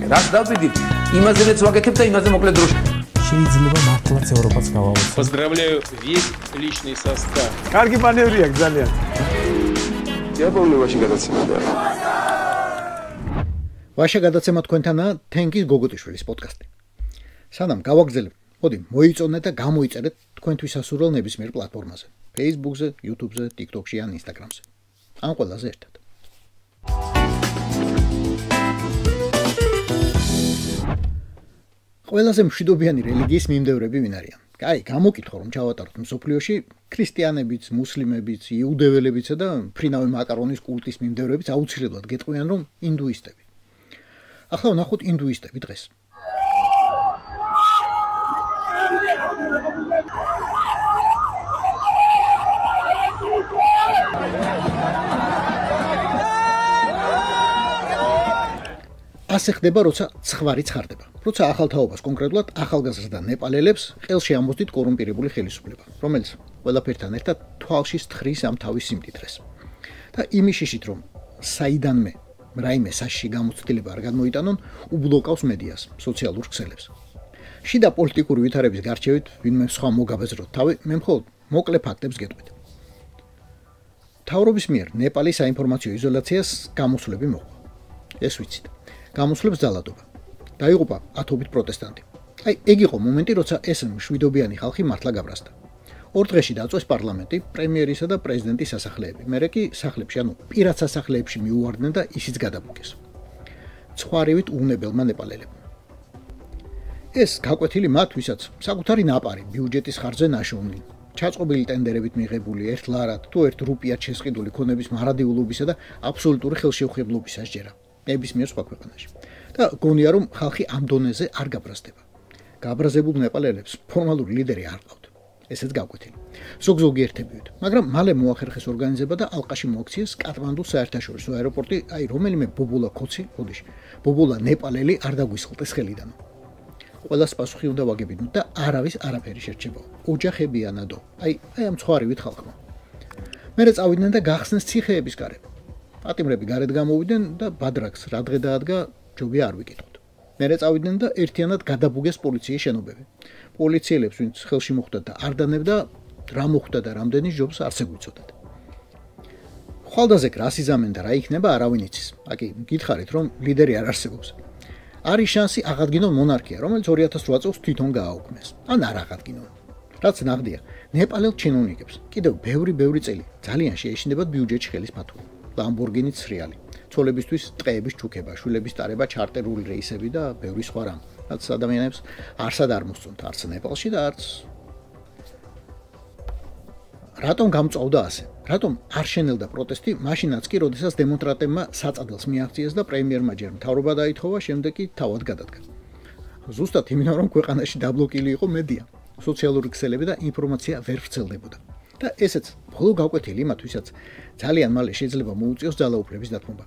რაც დავიდით, იმაზეც ვაკეთებ და იმაზე მოკლედ დროში. შეიძლება მართლაც ევროპაც გავავოცოთ. Поздравляю весь личный состав. კარგი მანევრი აქვს ძალიან. იაპონიაში გადაცემდა. ვაშა გადაცემა თქვენთანაა თენგის გოგოტიშვილის პოდკასტი. სანამ გავაგრძელებ, მოდი მოიწონეთ და გამოიწერეთ თქვენთვის ასურველ ნებისმიერ პლატფორმაზე: Facebook-ზე, YouTube-ზე, TikTok-ში ან Instagram-ზე. ან ყველაზე ერთად. ყველაზე მშვიდობიანი რელიგიის მიმდევრები ვინ არიან? კაი, გამოკითხო რომ ჩავატაროთ მსოფლიოში ქრისტიანებიც, მუსლიმებიც, იუდეველებიცა და ფრინავი მაკარონის კულტის მიმდევრებიც აუცილებლად გეტყვიან რომ ინდუისტები. ახლა ვნახოთ ინდუისტები დღეს. ასე ხდება, როცა ცხვარი ცხარდება. როცა ახალ თაობას, კონკრეტულად ახალგაზრდა ნეპალელებს ყელში ამოსდით კორუმპირებული ხელისუფლება, რომელიც ყველაფერთან ერთად თვალში სთხრის ამ თავის სიმდიდრეს. და იმიშიშით, რომ საიდანმე რაიმე საშიში გამოცდილება არ გადმოიტანონ, უბლოკავს მედიას, სოციალურ ქსელებს. შიდა პოლიტიკური ვითარების გარჩევით ვინმე სხვა მოგაბეზროთ თავი, მე მხოლოდ მოკლე ფაქტებს გეტყვით. მთავრობის მიერ ნეპალის საინფორმაციო იზოლაციას გამოსვლები მოყვა. ეს ვიცით. გამოსვლებს ძალადობა. დაიღუპა ათობით პროტესტანტი. ეგ იყო მომენტი, როცა ეს მშვიდობიანი ხალხი მართლა გაბრასდა. 2 დღეში დაწვეს პარლამენტი, პრემიერისა და პრეზიდენტის სასახლეები. მერე კი სახლებში, ანუ პირად სასახლეებში მიუვარდნენ და ისიც გადაბუქეს. ცხვარივით უვნებელმა ნეპალელებმა. ეს გაკვეთილი მათ, ვისაც საკუთარი ნაპარი ბიუჯეტის ხარჯზე ნაშოვნი, ჩაწყობილი ტენდერებით მიღებული ერთ ლარად თუ ერთ რუპიად შესყიდული ქონების მარადიულობისა და აბსოლუტური ხელშეუხებლობის ასჯერა. ნებისმიერ სხვა ქვეყანაში. და გონია რომ ხალხი ამ დონეზე არ გაბრაზდება. გაბრაზებულ ნეპალელებს ფორმალური ლიდერი არ ყავთ. ესეც გაკვეთილი. ზოგ-ზოგი ერთებივით, მაგრამ მალე მოახერხეს ორგანიზება და ალყაში მოაქციეს კატმანდუს საერთაშორისო აეროპორტი, რომელიმე ბობოლა ქოცი, ბობოლა ნეპალელი არ დაგვისხლტეს ხელიდან. ყველას პასუხი უნდა ვაგებინოთ და არავის არაფერი შერჩება. ოჯახებიანადო. ამ ცხვარივით ხალხმა. მერე წავიდნენ და გახსნეს ციხეების გარეთ. პატიმრები გარეთ გამოვიდნენ და ბადრაკს რა დღე დაადგა, ჯობია არ ვიკითხოთ. მერე წავიდნენ და ერთიანად გადაბუგეს პოლიციის შენობები. პოლიციელებს, ვინც ხელში მოხვდა და არ დანებდა, რა მოხვდა და რამდენი ჯობს არც ეგვიცოდათ. ხვალდაზე რას იზამენ და რა იქნება, არავინ იცის. გითხარით, რომ ლიდერი არ არსებობს. არის შანსი აღადგინონ მონარქია, რომელიც 2008 წელს თვითონ გააუქმეს. ან არ აღადგინონ. რაც ნაღდია, ნეპალელ ჩინოვნიკებს კიდევ ბევრი წელი ძალიან შეეშინდებათ ბიუჯეტში ხელის ფათული. ლამბორგინიც სრიალი, ცოლებისთვის ტყეების ჩუქება, შვილების ტარება, ჩარტერული რეისები და ბევრი სხვა რამ. რაც ადამიანებს არსად არ მოსწონთ, არც ნეპალში და არც. რატომ გამწვავდა ასე? რატომ არ შენელდა პროტესტი, მაშინაც კი, როდესაც დემონსტრანტებმა საწადელს მიაღწიეს და პრემიერმა ჯერ მთავრობა დაითხოვა, შემდეგ კი თავად გადადგა. ზუსტად იმიტომ, რომ ქვეყანაში დაბლოკილი იყო მედია, სოციალური ქსელები და ინფორმაცია ვერ ვრცელდებოდა. და ესეც მხოლოდ გაკვეთილი იმათვისაც ძალიან მალე შეიძლება მოუწიოს ძალაუფლების დათმობა.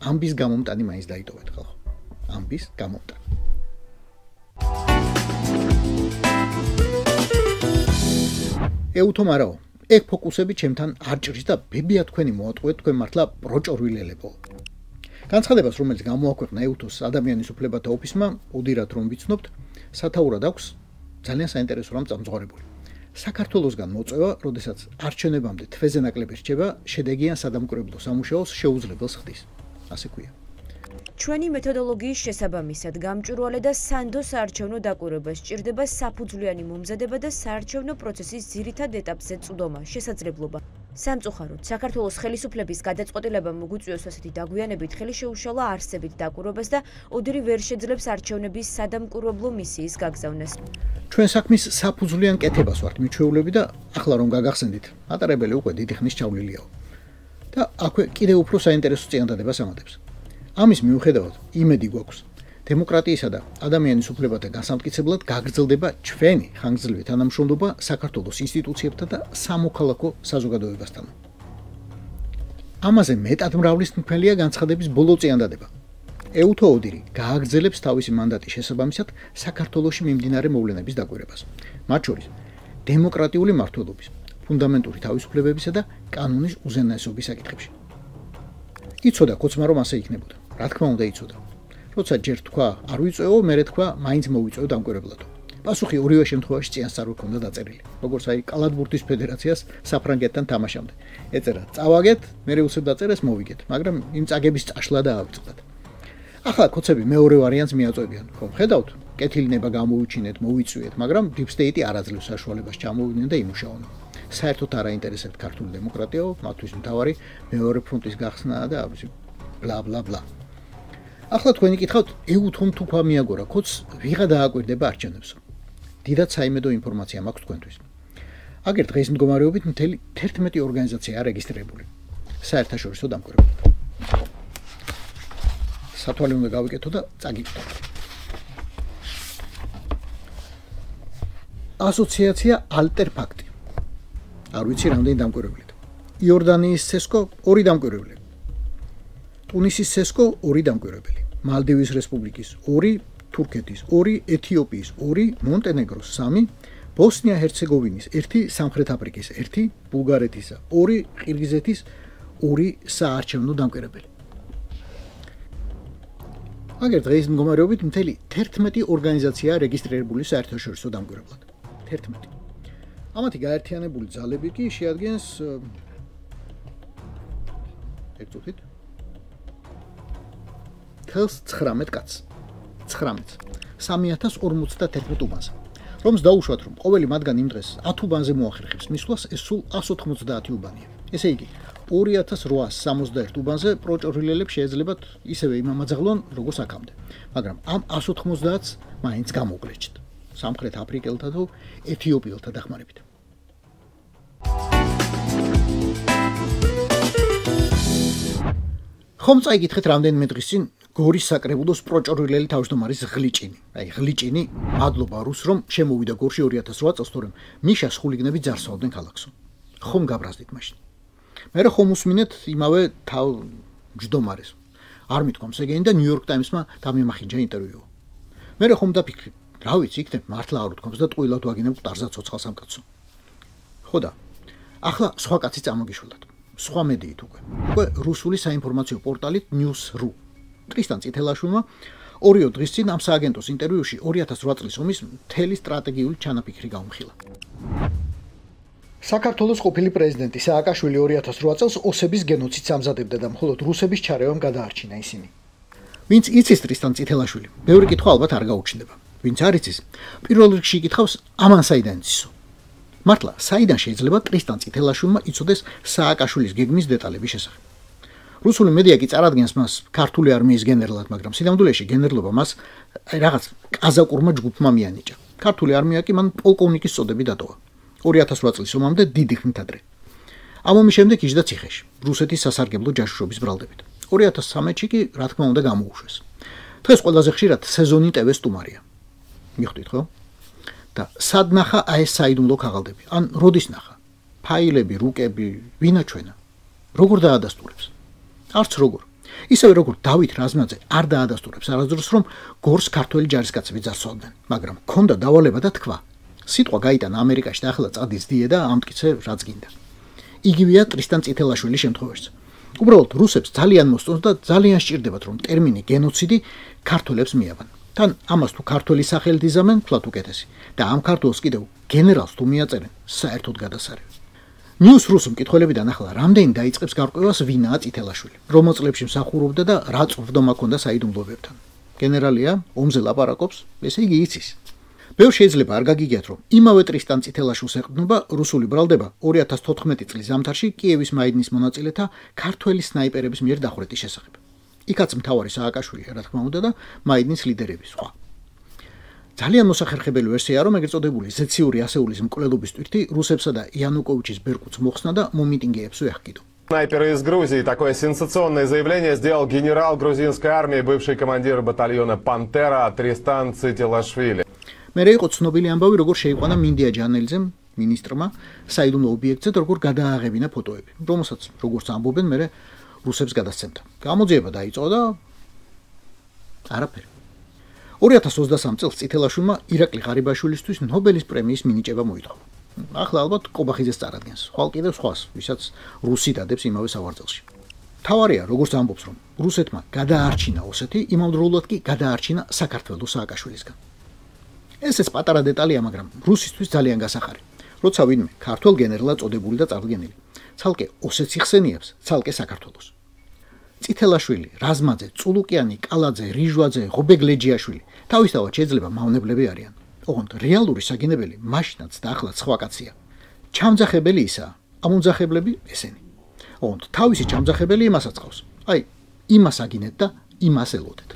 ამბის გამომტანი მაინც დაიტოვეთ ხალხო. ამბის გამომტანი. ეუთომარაო, ეგ ფოკუსები ჩემთან არ ჭრის და ბებია თქვენი მოატყუეთ თქვენ მართლა პროჭორვილელებო. განცხადებას, რომელიც გამოაქვეყნა ეუთოს ადამიანის უფლებათა ოფისმა, უდირათ რომ ვიცნობთ, სათაურად აქვს ძალიან საინტერესო რამ წამძღვრებული. საქართველოსგან მოწვევა, როდესაც არჩევნებამდე თვეზე ნაკლები რჩება, შედეგიან სადამკვირვებლო სამუშაოს შეუძლებელს ხდის. ასე ქვია. ჩვენი მეთოდოლოგიის შესაბამისად გამჭვირვალე და სანდო საარჩევნო დაკვირვებას სჭირდება საფუძვლიანი მომზადება და საარჩევნო პროცესის ძირითად ეტაპზე წვდომა, შესაძლებლობა. სამწუხაროდ, საქართველოს ხელისუფლების გადაწყვეტილებამ მოგვიწვიოს ასეთი დაგვიანებით ხელი შეუშალა არსებით დაკვირვებას და ოდერი ვერ შეძლებს არჩევნების სადამკვირვებლო მისიის გაგზავნას. ჩვენ საქმის საფუძვლიან კეთებას ვართ მიჩვეულები და ახლა რომ გაგახსენდით, მატარებელი უკვე დიდი ხნის ჩავლილიაო. და აქვე კიდევ უფრო საინტერესო წინადადებას ამატებს. ამის მიუხედავად, იმედი გვაქვს. დემოკრატიისა და ადამიანის უფლებათა გასამტკიცებლად გაგრძელდება ჩვენი ხანგრძლივი თანამშრომლობა საქართველოს ინსტიტუციებთან და სამოქალაქო საზოგადოებასთან. ამაზე მეტად მრავლისმხელია განცხადების ბოლო წინადადება. ეუთო ოდირი გააგრძელებს თავისი მანდატის შესაბამისად საქართველოში მიმდინარე მოვლენების დაკვირვებას. მათ შორის დემოკრატიული მმართველობის, ფუნდამენტური თავისუფლებებისა და კანონის უზენაესობის საკითხებში. იცოდა კოცმა რომ ასე იქნებოდა. რა თქმა უნდა იცოდა. როცა ჯერ თქვა არ ვიწევო, მერე თქვა მაინც მოვიწევო დამკვირვებლად. პასუხი ორივე შემთხვევაში წინასწარ არ ჰქონდა დაწერილი. როგორც აი კალათბურთის ფედერაციას საფრანგეთთან თამაშამდე. ეწერა წავაგეთ, მერე უსებ დაწერეს მოვიგეთ, მაგრამ იმ წაგების წაშლა დაავიწყდათ. ახლა კოცები მეორე ვარიანტს მიაწვევიან. ხომ ხედავთ? კეთილინება გამოვიჩინეთ, მოვიწვიეთ, მაგრამ deep state-ი არ აძლევს საშუალებას ჩამოვიდნენ და იმუშაონ. საერთოდ არ აინტერესებთ ქართული დემოკრატიაო, მათთვის მთავარი მეორე ფრონტის გახსნაა და ბლა ბლა ბლა. ახლა თქვენი კითხავთ, ეუთომ თუ ქვა მიაგორა, კოც ვიღა დააკვირდება არჩევნებს. დიდად საიმედო ინფორმაცია მაქვს თქვენთვის. აგერ დღეს მდგომარეობით მთელი 11 ორგანიზაციაა რეგისტრირებული. საერთაშორისო დამკვირვებლად. სათვალე უნდა გავიკეთო და წაგიკვდო. ასოციაცია ალტერ ფაქტი. არ ვიცი რამდენი დამკვირვებლით. იორდანიის CESCO 2 დამკვირვებელი. ტუნისის CESCO 2 დამკვირვებელი. მალდივის რესპუბლიკის 2, თურქეთის 2, ეთიოპიის 2, მონტენეგროს 3, ბოსნია-ჰერცეგოვინის 1, სამხრეთ აფრიკის 1, ბულგარეთისა 2, ყირგიზეთის 2 საარჩევნო დამკვირვებელი. აგერ დღეს მდგომარეობით მთელი 11 ორგანიზაციაა რეგისტრირებული საერთაშორისო დამკვირვებლად. 11. ამათი გაერთიანებული ძალები კი შეადგენს ერთუხით 19 კაცს. 19. 3051 უბანზე. რომს დაუშვათ, რომ ყოველი მათგან იმ დღეს 10 უბანზე მოახერხებს მისვლას, ეს სულ 190 უბანია. ესე იგი 2861 უბანზე პროჭორილელებს შეეძლებათ ისევე იმამაძაღლონ, როგორც აქამდე. მაგრამ ამ 190-ს მაინც გამოგლეჭთ. სამხრეთ აფრიკელთა თუ ეთიოპიელთა დახმარებით. ხომ წაიგითხეთ რამდენიმე დღის წინ გორის საკრებულოს პროჭორილელი თავმჯდომარის ღლიჭინი. აი ღლიჭინი, მადლობა რუს რომ შემოვიდა გორში 2008 წელს, თორემ მიშას ხულიგნები ძარცვავდნენ ქალაქსო. ხომ გაბრაზდით მაშინ. მე ხომ უსმინეთ იმავე თავმჯდომარეს. არ მithქვამს ეგენი და New York Times-მა დამიმახინჯა ინტერვიუ. მე ხომ დაფიქრე, რა ვიცი, იქნებ მართლა არ უთქვამს და ტყუილად ვაგინებ მკვდარზე ცოცხალს ამ კაცო. ხო და ახლა სხვა კაცი წამოგიშველათ. სხვა მედიით უკვე რუსული საინფორმაციო პორტალით News.ru. ტრისტან წითელაშვილმა 2 დღის წინ ამ სააგენტოს ინტერვიუში 2008 წლის ომის მთელი სტრატეგიული ჩანაფიქრი გაუმხილა. საქართველოს ყოფილი პრეზიდენტი სააკაშვილი 2008 წელს ოსების გენოციდს ამზადებდა და მხოლოდ რუსების ჩარევამ გადაარჩინა ისინი. ვინც იცის ტრისტან წითელაშვილი, ბევრი კითხვა ალბათ არ გაუჩნდება. ვინც არ იცის, პირველ რიგში იკითხავს ამან საიდან იცისო. მართლა, საიდან შეიძლება ტრისტან წითელაშვილმა იცოდეს სააკაშვილის გეგმის დეტალების შესახებ. რუსული მედია კი წარადგენს მას ქართული არმიის გენერალად, მაგრამ სინამდვილეში გენერლობა მას რაღაც კაზაკურმა ჯგუფმა მიანიჭა. ქართული არმია კი მან პოლკოვნიკის წოდები დატოვა. 2008 წლის ომამდე დიდი ხნით ადრე. ამ ომის შემდეგ იჯდა ციხეში, რუსეთის სასარგებლო ჯაშუშობის ბრალდებით. 2013-ში კი, რა თქმა უნდა, გამოუშვეს. დღეს ყველაზე ხშირად სეზონი TV სტუმარია. მიხვდით ხო? და სად ნახა აი ეს საიდუმლო ქაღალდები? ან როდის ნახა? ფაილები, რუკები, ვინა ჩვენა? როგორ დაადასტურებს? არც როგორ. ისევე როგორ დავით რაზმაძე არ დაადასტურებს არასდროს, რომ გორს ქართველი ჯარისკაცები ძარცვავდნენ, მაგრამ ქონდა დავალება და თქვა. სიტყვა გაიტანა ამერიკაში და ახლა წადის დიე და ამტკიცე რაც გინდა. იგივეა ტრისტან წითელაშვილის შემთხვევაშიც. უბრალოდ რუსებს ძალიან მოსწონს და ძალიან სჭირდებათ, რომ ტერმინი გენოციდი ქართველებს მიაბან. თან ამას თუ ქართველი სახელით იზამენ, თქვათ უკეთესი. და ამ ქართველს კიდევ გენერალს თუ მიაწერენ, საერთოდ გადასარევი. News.ru მკითხველებიდან ახლა რამდენი დაიწყებს გარკვევას ვინაა წითელაშვილი, რომელ წლებში მსახურობდა და რა წვრთნობა ჰქონდა საიდუმლოებთან. გენერალია, ომზე ლაპარაკობს, ესე იგი იცის. ბევრ შეიძლება არ გაგიგიათ, რომ იმავე ტრისტან წითელაშვილს ეყრდნობა რუსული ბრალდება 2014 წლის ზამთარში კიევის მაიდნის მონაწილეთა ქართველი სნაიპერების მიერ დახვრეტის შესახებ. იქაც მთავარი სააკაშვილია, რა თქმა უნდა და მაიდნის ლიდერები სხვა. ძალიან მოსახერხებელი ვერსიაა, რომ ეგრეთ წოდებული ზეციური ასეულის მკვლელობის ტვირთი რუსებსა და იანუკოვიჩის ბერკუტს მოხსნა და მომიტინგეებს უეხკიდო. Снайперы из Грузии. Такое сенсационное заявление сделал генерал грузинской армии, бывший командир батальона «Пантера» Тристан Цитилашвили. მერე იყო ცნობილი ამბავი, როგორ შეიყვანა მინდია ჯანელიძემ, მინისტრმა, საიდუმლო ობიექტზე და როგორ გადააღებინა ფოტოები, რომელსაც როგორც ამბობენ, მერე რუსებს გადასცემდა. გამოძიება დაიწყო და არაფერი. 2023 წელს წითელაშვილმა ირაკლი ღარიბაშვილისთვის ნობელის პრემიის მინიჭება მოითხოვა. ახლა ალბათ კობახიძეს წარადგენს, ხვალ კიდევ სხვას, ვისაც რუსი დადებს იმავე სავარძელში. თავარია, როგორც ამბობს, რომ რუსეთმა გადაარჩინა ოსეთი, იმავდროულად კი გადაარჩინა საქართველოს სააკაშვილისგან. ეს პატარა დეტალია, მაგრამ რუსისთვის ძალიან გასახარი. როცა ვინმე ქართველ გენერლად წოდებული და წარდგენილი, ცალკე ოსეთს იხსენიებს, ცალკე საქართველოს. წითელაშვილი, რაზმაძე, წულუკიანი, კალაძე, რიჟვაძე, ღობეგლეჯიაშვილი თავისთავად შეიძლება მავნებლები არიან. ოღონდ რეალური საგინებელი მაშინაც და ახლაც სხვა კაცია. ჩამძახებელი ისაა, ამომძახებლები ესენი. ოღონდ თავისი ჩამძახებელი იმასაც ყავს. აი, იმას აგინეთ და იმას ელოდეთ.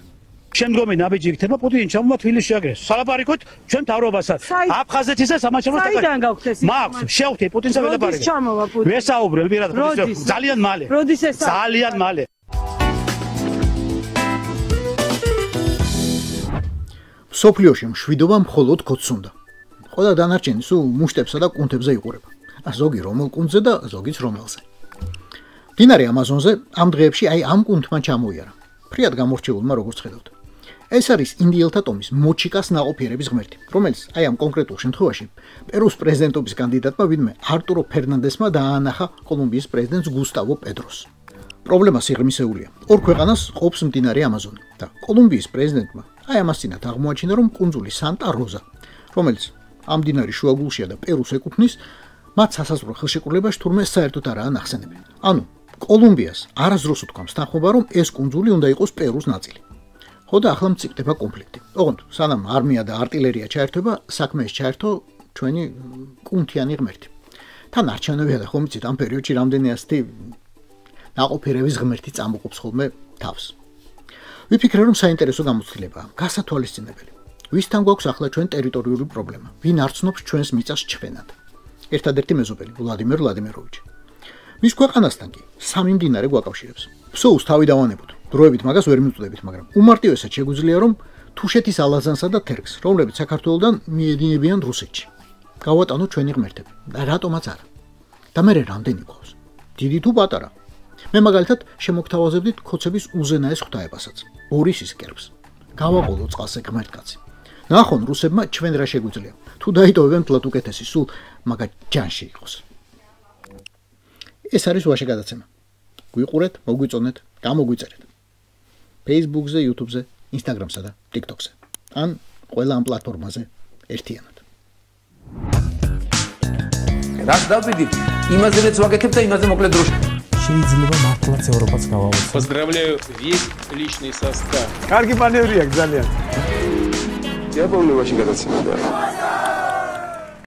შემდგომი ნაბიჯი იქნება პუტინი ჩამოვა თბილისში აგრეს. სალაპარაკოთ ჩვენ მთავრობასაც. აფხაზეთისა სამაჩაბლოს საიდან გაქვთ ეს? მაქვს, შევხვდე პუტინსა ველაპარაკე. როდის ჩამოვა პუტინი? ვესაუბრებ პირადად, ძალიან მალე. როდის ეს? ძალიან მალე. სოფლიოში მშვიდობა მხოლოდ ქოთს უნდა. ყველა დანარჩენი სულ მუშტებსა და კუნთებზე იყურება. ზოგი რომელ კუნთზე და ზოგიც რომელზე. მდინარე ამაზონზე ამ დღეებში აი ამ კუნთმა ჩამოიარა. ფრიად გამორჩეულმა როგორც ხედავთ. ეს არის ინდიელთა ტომის მოჩიკას ნაყოფიერების ღმერთი, რომელიც აი ამ კონკრეტულ შემთხვევაში პერუს პრეზიდენტობის კანდიდატმა ვინმე არტურო ფერნანდესმა დაანახა კოლუმბიის პრეზიდენტს გუსტავო პედროს. პრობლემა სიღრმისეულია. ორ ქვეყანას ყოფს მდინარე ამაზონი და კოლუმბიის პრეზიდენტმა აი ამას წინათ აღმოაჩინა, რომ კუნძული სანტა როზა, რომელიც ამ მდინარის შუაგულშია და პერუს ეკუთვნის, მათ სასაზღვრო ხელშეკრულებაში თურმე საერთოდ არაა ნახსენები. ანუ კოლუმბიას არასდროს უთქვამს თანხმობა, რომ ეს კუნძული უნდა იყოს პერუს ნაწილი. ხო და ახლა მწიფდება კონფლიქტი. ოღონდ სანამ არმია და არტილერია ჩაერთვება, საქმე ეს ჩაერთო ჩვენი კუნთიანი ღმერთი. თან არჩევნებია და ხომ იცით ამ პერიოდში რამდენი ასეთი ნაყოფიერების ღმერთი წამოყოფს ხოლმე თავს. ვიფიქრე, რომ საინტერესო გამოცდილებაა, გასათვალისწინებელი. ვისთან გვაქვს ახლა ჩვენ ტერიტორიული პრობლემა? ვინ არცნობს ჩვენს მიწას ჩვენად? ერთადერთი მეზობელი ვლადიმერ ვლადიმიროვიჩი. მის ქვეყანასთან კი სამი მდინარე გვაკავშირებს. ფსოუს თავი დავანებოთ. დროებით მაგას ვერ მივწოდებით, მაგრამ უმარტივესად შეგვიძლია, რომ თუშეთის ალაზანსა და თერგს, რომლებიც საქართველოსთან მიედინებიან რუსეთში. გავატანოთ ჩვენი ღმერთები. და რატომაც არა? და მე რამდენი გვყავს? დიდი თუ პატარა? მე მაგალითად შემოგთავაზებდით ქოცების უზენაეს ღვთაებასაც, ბორისის კერბს. გავაყოლო წყალზე ღმერთკაცი. ნახონ რუსებმა ჩვენ რა შეგვიძლია. თუ დაიტოვებენ თლათ უკეთესი, სულ მაგა ჯანში იყოს. ეს არის ვაშე გადაცემა. გვიყურეთ, მოგვიწონეთ, გამოგვიწერეთ. Facebook-ზე, YouTube-ზე, Instagram-სა და TikTok-ზე. ან ყველა ამ პლატფორმაზე ერთიანად. რაც დავიდით, იმაზეც ვაკეთებ და იმაზე მოკლედ დროში. შეიძლება მართლაც ევროპაც გავავოცოთ. Поздравляю весь личный состав. კარგი მანევრია ძალიან. Я помню, очень гадаться.